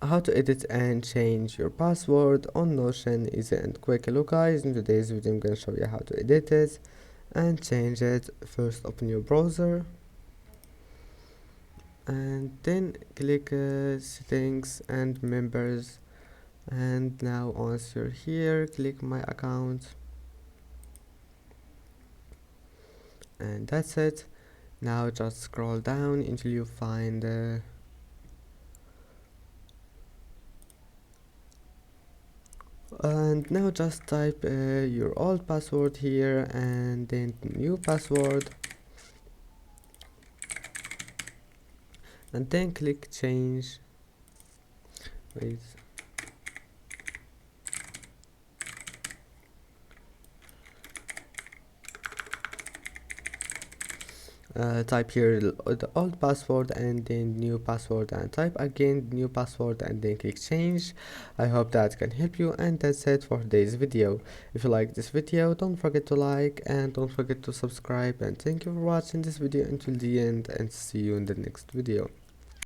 how to edit and change your password on Notion. Easy and quick. Hello guys, in today's video I'm gonna show you how to edit it and change it. First open your browser and then click settings and members, and now once you're here click my account, and that's it. Now just scroll down until you find and now just type your old password here and then new password, and then click change. Wait, type here the old password and then new password, and type again new password and then click change. I hope that can help you, and that's it for today's video. If you like this video, don't forget to like and don't forget to subscribe, and thank you for watching this video until the end, and see you in the next video.